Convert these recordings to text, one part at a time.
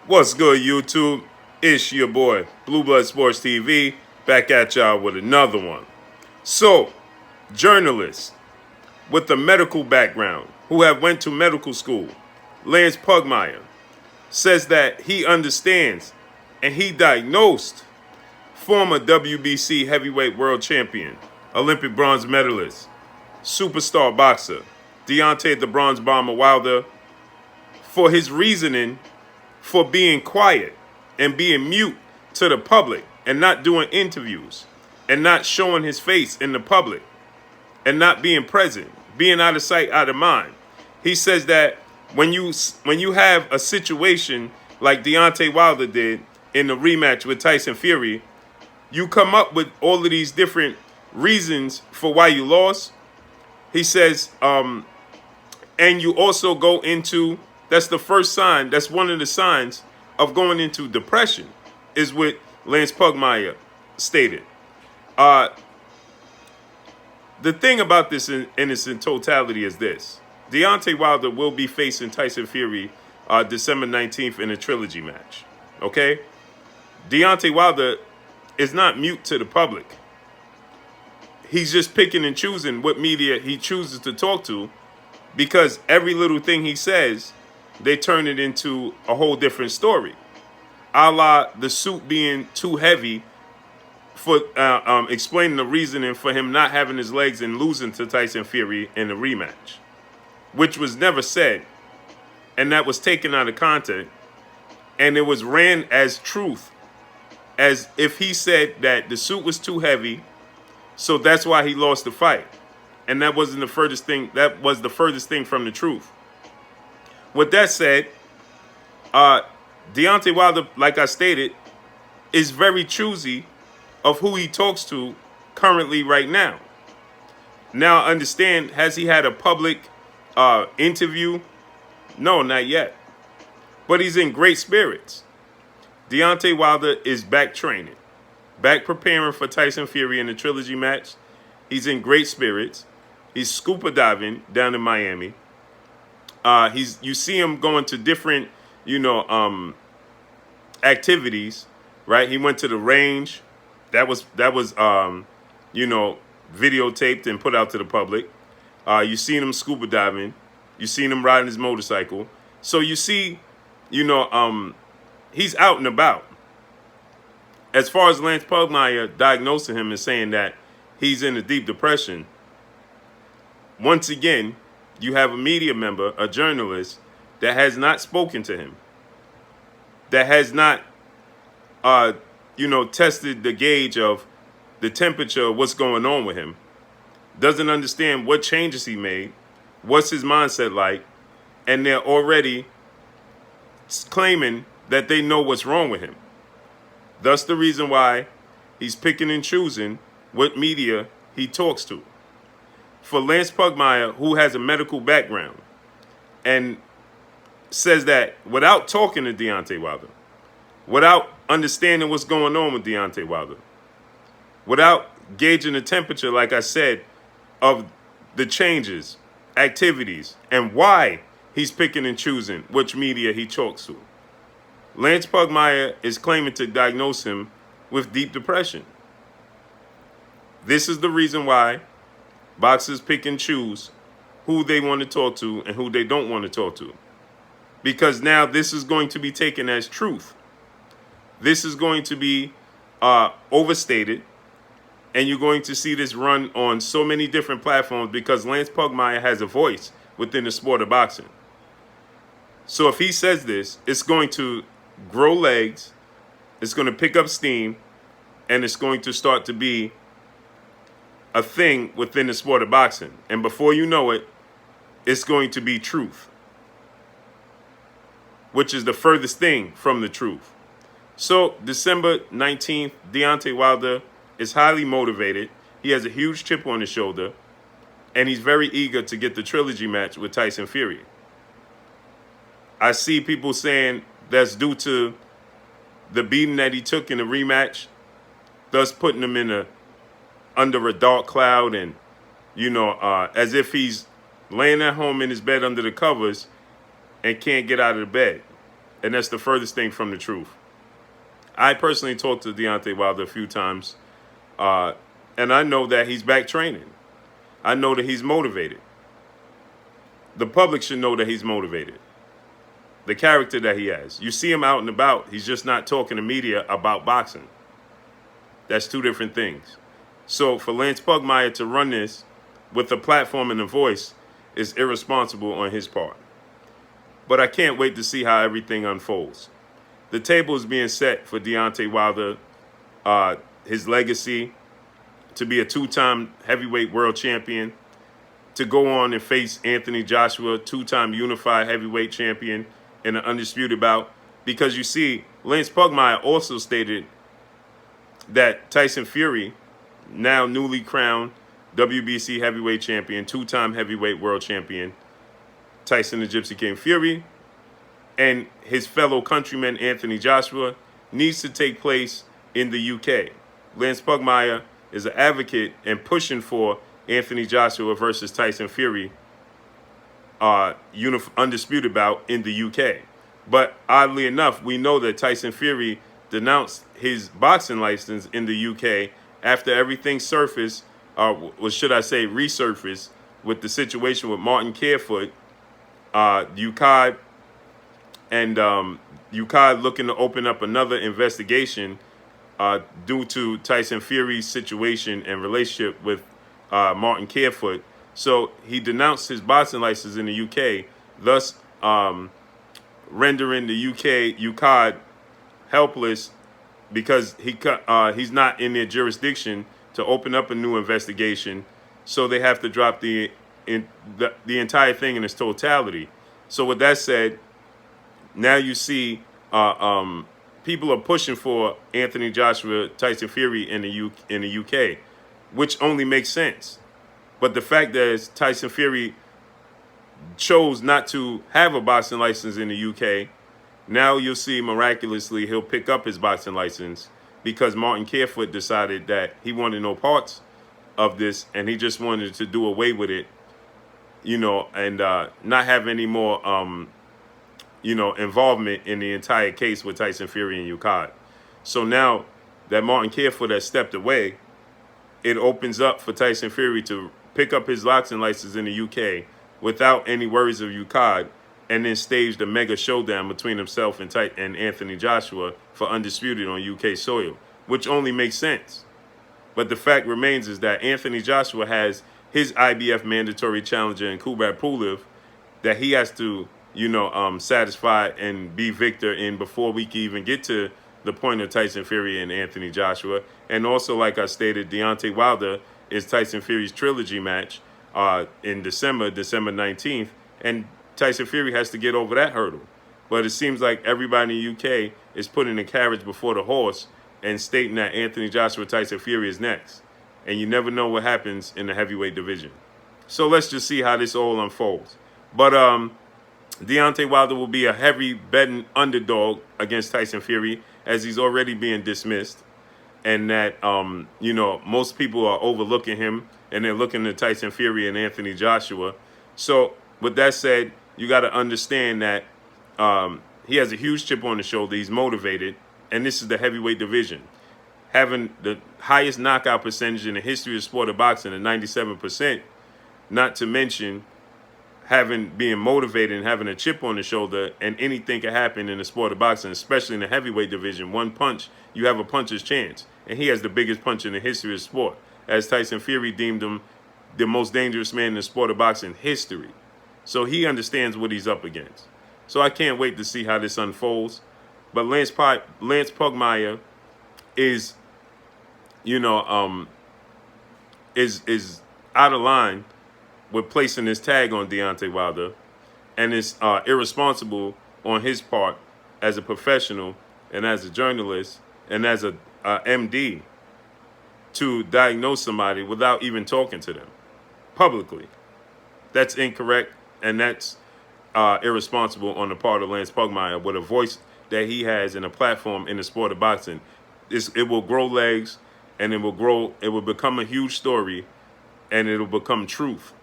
What's good, YouTube? It's your boy, Blue Blood Sports TV, back at y'all with another one. So, journalists with a medical background who have went to medical school, Lance Pugmire, says that he understands and he diagnosed former WBC heavyweight world champion, Olympic bronze medalist, superstar boxer, Deontay the Bronze Bomber Wilder, for his reasoning for being quiet and being mute to the public and not doing interviews and not showing his face in the public and not being present, being out of sight, out of mind. He says that when you have a situation like Deontay Wilder did in the rematch with Tyson Fury, you come up with all of these different reasons for why you lost. He says, and you also go into, that's the first sign, that's one of the signs of going into depression, is what Lance Pugmire stated. The thing about this in its totality is this. Deontay Wilder will be facing Tyson Fury December 19th in a trilogy match. Okay? Deontay Wilder is not mute to the public. He's just picking and choosing what media he chooses to talk to, because every little thing he says, they turn it into a whole different story. A la the suit being too heavy, for explaining the reasoning for him not having his legs and losing to Tyson Fury in the rematch, which was never said, and that was taken out of context, and it was ran as truth, as if he said that the suit was too heavy, so that's why he lost the fight, and that wasn't the furthest thing. That was the furthest thing from the truth. With that said, Deontay Wilder, like I stated, is very choosy of who he talks to currently right now. Now, understand, has he had a public interview? No, not yet. But he's in great spirits. Deontay Wilder is back training, back preparing for Tyson Fury in the trilogy match. He's in great spirits. He's scuba diving down in Miami. You see him going to different, activities, right? He went to the range. That was videotaped and put out to the public. You seen him scuba diving. You seen him riding his motorcycle. So you see, he's out and about. As far as Lance Pugmire diagnosing him and saying that he's in a deep depression, once again, you have a media member, a journalist, that has not spoken to him, that has not, tested the gauge of the temperature of what's going on with him, doesn't understand what changes he made, what's his mindset like, and they're already claiming that they know what's wrong with him. Thus the reason why he's picking and choosing what media he talks to. For Lance Pugmire, who has a medical background, and says that without talking to Deontay Wilder, without understanding what's going on with Deontay Wilder, without gauging the temperature, like I said, of the changes, activities, and why he's picking and choosing which media he talks to, Lance Pugmire is claiming to diagnose him with deep depression. This is the reason why boxers pick and choose who they want to talk to and who they don't want to talk to. Because now this is going to be taken as truth. This is going to be overstated. And you're going to see this run on so many different platforms because Lance Pugmire has a voice within the sport of boxing. So if he says this, it's going to grow legs, it's going to pick up steam, and it's going to start to be a thing within the sport of boxing. And before you know it, it's going to be truth, which is the furthest thing from the truth. So December 19th, Deontay Wilder is highly motivated. He has a huge chip on his shoulder, and he's very eager to get the trilogy match with Tyson Fury. I see people saying that's due to the beating that he took in the rematch, thus putting him under a dark cloud, and as if he's laying at home in his bed under the covers and can't get out of the bed. and that's the furthest thing from the truth. I personally talked to Deontay Wilder a few times, and I know that he's back training. I know that he's motivated. The public should know that he's motivated. The character that he has. You see him out and about, he's just not talking to media about boxing. That's two different things. So for Lance Pugmire to run this with a platform and a voice is irresponsible on his part. But I can't wait to see how everything unfolds. The table is being set for Deontay Wilder, his legacy, to be a two-time heavyweight world champion, to go on and face Anthony Joshua, two-time unified heavyweight champion in an undisputed bout. Because you see, Lance Pugmire also stated that Tyson Fury, now newly crowned WBC heavyweight champion, two-time heavyweight world champion, Tyson the Gypsy King Fury, and his fellow countryman Anthony Joshua needs to take place in the UK. Lance Pugmire is an advocate and pushing for Anthony Joshua versus Tyson Fury, undisputed bout in the UK. But oddly enough, we know that Tyson Fury denounced his boxing license in the UK after everything surfaced, or should I say resurfaced, with the situation with Martin Carefoot, UKAD, and UKAD looking to open up another investigation due to Tyson Fury's situation and relationship with Martin Carefoot. So he denounced his boxing license in the UK, thus rendering the UKAD helpless because he's not in their jurisdiction to open up a new investigation. So they have to drop the entire thing in its totality. So with that said, now you see people are pushing for Anthony Joshua, Tyson Fury in the UK, which only makes sense. But the fact that Tyson Fury chose not to have a boxing license in the UK, now you'll see miraculously he'll pick up his boxing license because Martin Carefoot decided that he wanted no parts of this and he just wanted to do away with it, and not have any more, involvement in the entire case with Tyson Fury and UKAD. So now that Martin Carefoot has stepped away, it opens up for Tyson Fury to pick up his boxing license in the UK without any worries of UKAD, and then stage the mega showdown between himself and Anthony Joshua for undisputed on UK soil, which only makes sense. But the fact remains is that Anthony Joshua has his IBF mandatory challenger in Kubrat Pulev that he has to, satisfy and be victor in before we can even get to the point of Tyson Fury and Anthony Joshua. And also, like I stated, Deontay Wilder is Tyson Fury's trilogy match in December 19th, and Tyson Fury has to get over that hurdle. But it seems like everybody in the UK is putting the carriage before the horse and stating that Anthony Joshua, Tyson Fury is next. And you never know what happens in the heavyweight division. So let's just see how this all unfolds. But Deontay Wilder will be a heavy betting underdog against Tyson Fury, as he's already being dismissed. And that, most people are overlooking him and they're looking at Tyson Fury and Anthony Joshua. So with that said, you got to understand that he has a huge chip on the shoulder. He's motivated. And this is the heavyweight division. Having the highest knockout percentage in the history of sport of boxing at 97%, not to mention being motivated and having a chip on the shoulder, and anything can happen in the sport of boxing, especially in the heavyweight division. One punch, you have a puncher's chance. And he has the biggest punch in the history of sport, as Tyson Fury deemed him the most dangerous man in the sport of boxing history. So he understands what he's up against. So I can't wait to see how this unfolds. But Lance Pugmire is, is out of line with placing this tag on Deontay Wilder, and it's irresponsible on his part as a professional and as a journalist and as a MD to diagnose somebody without even talking to them publicly. That's incorrect, and that's irresponsible on the part of Lance Pugmire with a voice that he has and a platform in the sport of boxing. It will grow legs, and it will become a huge story, and it'll become truth.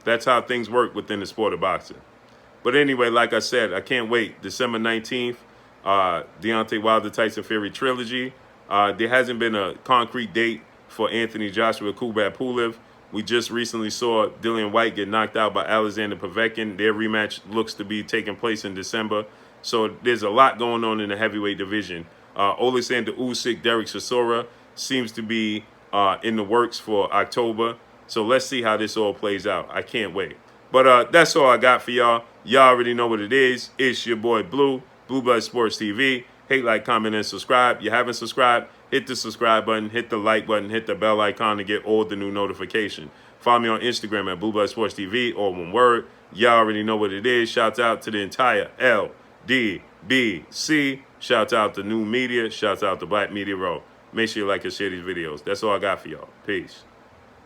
That's how things work within the sport of boxing. But anyway, like I said, I can't wait. December 19th, Deontay Wilder, Tyson Fury trilogy. There hasn't been a concrete date for Anthony Joshua, Kubrat Pulev. We just recently saw Dillian White get knocked out by Alexander Povetkin. Their rematch looks to be taking place in December. So there's a lot going on in the heavyweight division. Oleksandr Usyk, Derek Chisora seems to be in the works for October. So let's see how this all plays out. I can't wait. But that's all I got for y'all. Y'all already know what it is. It's your boy Blue, Blue Blood Sports TV. Hate, like, comment, and subscribe. You haven't subscribed? Hit the subscribe button, hit the like button, hit the bell icon to get all the new notification. Follow me on Instagram at Blue Blood Sports TV, all one word. Y'all already know what it is. Shouts out to the entire LDBC. Shouts out to New Media. Shouts out to Black Media Row. Make sure you like and share these videos. That's all I got for y'all. Peace.